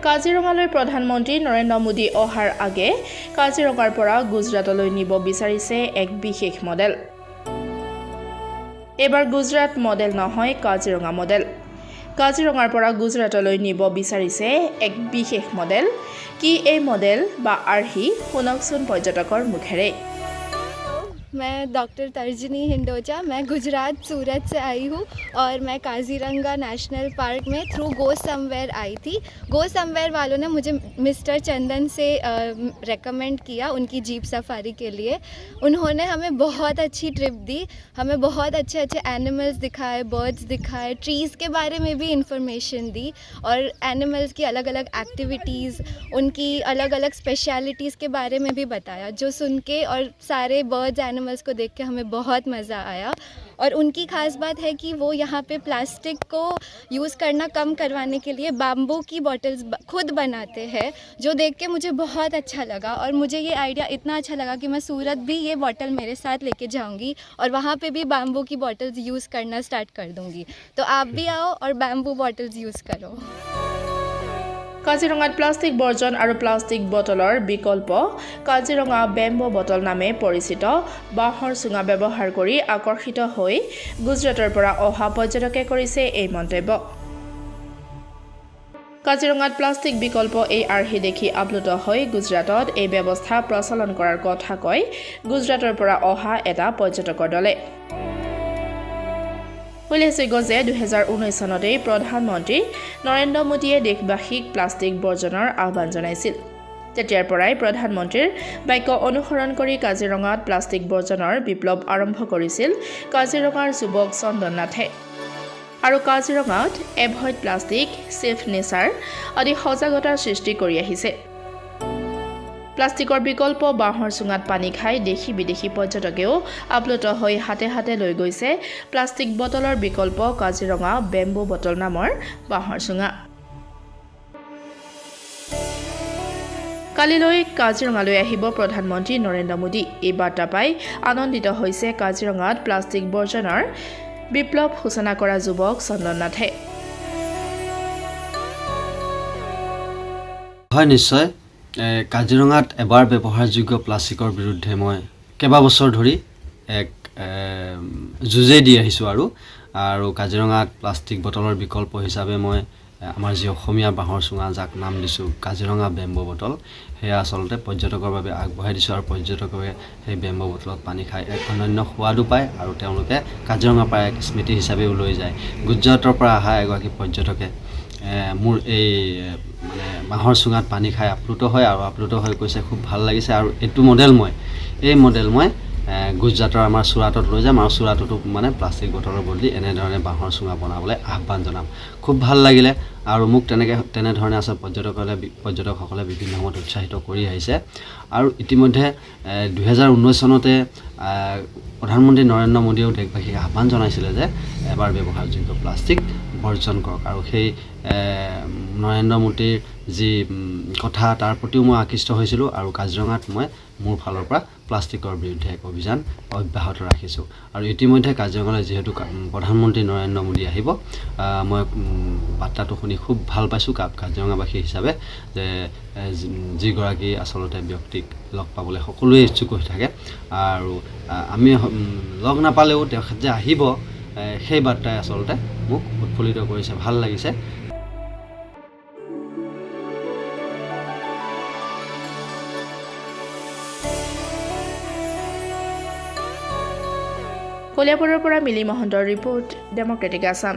কাজিৰঙালৈ প্ৰধানমন্ত্ৰী নৰেন্দ্ৰ মোদী অহাৰ আগে কাজিৰঙাৰ পৰা গুজৰাটলৈ নিব বিচাৰিছে এক বিশেষ মডেল। এবাৰ গুজৰাট মডেল নহয়, কাজিৰঙা মডেল। কাজিৰঙাৰ পৰা গুজৰাটলৈ নিব বিচাৰিছে এক বিশেষ মডেল। কি এই মডেল বা আৰ্হি শুনকচোন পৰ্যটকৰ মুখেৰে। मैं डॉक्टर तर्जनी हिंडोजा, मैं गुजरात सूरत से आई हूँ और मैं काजीरंगा नेशनल पार्क में थ्रू गो समवेयर आई थी। गो समवेयर वालों ने मुझे मिस्टर चंदन से रेकमेंड किया उनकी जीप सफारी के लिए। उन्होंने हमें बहुत अच्छी ट्रिप दी, हमें बहुत अच्छे अच्छे एनिमल्स दिखाए, बर्ड्स दिखाए, ट्रीज़ के बारे में भी इंफॉर्मेशन दी और एनिमल्स की अलग अलग एक्टिविटीज़, उनकी अलग अलग स्पेशलिटीज़ के बारे में भी बताया, जो सुन के और सारे बर्ड्स एनिमल्स को देख के हमें बहुत मज़ा आया। और उनकी ख़ास बात है कि वो यहाँ पे प्लास्टिक को यूज़ करना कम करवाने के लिए बाम्बू की बॉटल्स खुद बनाते हैं, जो देख के मुझे बहुत अच्छा लगा। और मुझे ये आइडिया इतना अच्छा लगा कि मैं सूरत भी ये बॉटल मेरे साथ लेके जाऊँगी और वहाँ पे भी बाम्बू की बॉटल्स यूज़ करना स्टार्ट कर दूँगी। तो आप भी आओ और बाम्बू बॉटल्स यूज़ करो। কাজিৰঙাত প্লাষ্টিক বৰ্জন আৰু প্লাষ্টিক বটলৰ বিকল্প কাজিৰঙা বেম্বো বটল নামে পৰিচিত বাঁহৰ চুঙা ব্যৱহাৰ কৰি আকৰ্ষিত হৈ গুজৰাটৰ পৰা অহা পৰ্যটকে কৰিছে এই মন্তব্য। কাজিৰঙাত প্লাষ্টিক বিকল্প এই আৰ্হি দেখি আপ্লুত হৈ গুজৰাটত এই ব্যৱস্থা প্ৰচলন কৰাৰ কথা কয় গুজৰাটৰ পৰা অহা এটা পৰ্যটকৰ দলে। উল্লেখযোগ্য যে 2019 চনতেই প্ৰধানমন্ত্ৰী নৰেন্দ্ৰ মোদীয়ে দেশবাসীক প্লাষ্টিক বৰ্জনৰ আহ্বান জনাইছিল। তেতিয়াৰ পৰাই প্ৰধানমন্ত্ৰীৰ বাক্য অনুসৰণ কৰি কাজিৰঙাত প্লাষ্টিক বৰ্জনৰ বিপ্লৱ আৰম্ভ কৰিছিল কাজিৰঙাৰ যুৱক চন্দন নাথে। আৰু কাজিৰঙাত এভইড প্লাষ্টিক, ছেফ নেচাৰ আদি সজাগতাৰ সৃষ্টি কৰি আহিছে। প্লাষ্টিকৰ বিকল্প বাঁহৰ চুঙাত পানী খাই দেশী বিদেশী পৰ্যটকেও আপ্লুত হৈ হাতে হাতে লৈ গৈছে প্লাষ্টিক বটলৰ বিকল্প কাজিৰঙা বেম্বো বটল নামৰ বাঁহৰ চুঙা। কালিলৈ কাজিৰঙালৈ আহিব প্ৰধানমন্ত্ৰী নৰেন্দ্ৰ মোদী। এই বাৰ্তা পাই আনন্দিত হৈছে কাজিৰঙাত প্লাষ্টিক বৰ্জনৰ বিপ্লৱ সূচনা কৰা যুৱক চন্দন নাথে। হয়, নিশ্চয় কাজিৰঙাত এবাৰ ব্যৱহাৰযোগ্য প্লাষ্টিকৰ বিৰুদ্ধে মই কেইবাবছৰ ধৰি এক যুঁজেই দি আহিছোঁ আৰু কাজিৰঙাত প্লাষ্টিক বটলৰ বিকল্প হিচাপে মই আমাৰ যি অসমীয়া বাঁহৰ চুঙা যাক নাম দিছোঁ কাজিৰঙা বেম্বো বটল, সেয়া আচলতে পৰ্যটকৰ বাবে আগবঢ়াই দিছোঁ আৰু পৰ্যটকে সেই বেম্বো বটলত পানী খাই এক অনন্য সোৱাদো পায় আৰু তেওঁলোকে কাজিৰঙাৰ পৰা এক স্মৃতি হিচাপেও লৈ যায়। গুজৰাটৰ পৰা অহা এগৰাকী পৰ্যটকে মোৰ এই মানে বাঁহৰ চুঙাত পানী খাই আপ্লুত হয় আৰু আপ্লুত হৈ কৈছে খুব ভাল লাগিছে আৰু এইটো মডেল মই গুজৰাটৰ আমাৰ চুৰাটত লৈ যাম আৰু চুৰাটতো মানে প্লাষ্টিক বটলৰ বদলি এনেধৰণে বাঁহৰ চুঙা বনাবলৈ আহ্বান জনাম। খুব ভাল লাগিলে আৰু মোক তেনেধৰণে আছে পৰ্যটকসকলে বিভিন্ন সময়ত উৎসাহিত কৰি আহিছে। আৰু ইতিমধ্যে 2019 চনতে প্ৰধানমন্ত্ৰী নৰেন্দ্ৰ মোদীয়েও দেশবাসীক আহ্বান জনাইছিলে যে এবাৰ ব্যৱহাৰযোগ্য প্লাষ্টিক বৰ্জন কৰক আৰু সেই নৰেন্দ্ৰ মোদীৰ যি কথা তাৰ প্ৰতিও মই আকৃষ্ট হৈছিলোঁ আৰু কাজিৰঙাত মই মোৰ ফালৰ পৰা প্লাষ্টিকৰ বিৰুদ্ধে এক অভিযান অব্যাহত ৰাখিছোঁ। আৰু ইতিমধ্যে কাজিৰঙালৈ যিহেতু প্ৰধানমন্ত্ৰী নৰেন্দ্ৰ মোদী আহিব, মই বাৰ্তাটো শুনি খুব ভাল পাইছোঁ কাজিৰঙাবাসী হিচাপে যে যিগৰাকী আচলতে ব্যক্তিক লগ পাবলৈ সকলোৱে ইচ্ছুক হৈ থাকে আৰু আমি লগ নাপালেও তেখেত যে আহিব সেই বাৰ্তাই আচলতে মোক উৎফুল্লিত কৰিছে, ভাল লাগিছে। কলিয়াবৰৰ পৰা মিলি মহন্তৰ ৰিপৰ্ট, ডেমক্ৰেটিক আছাম।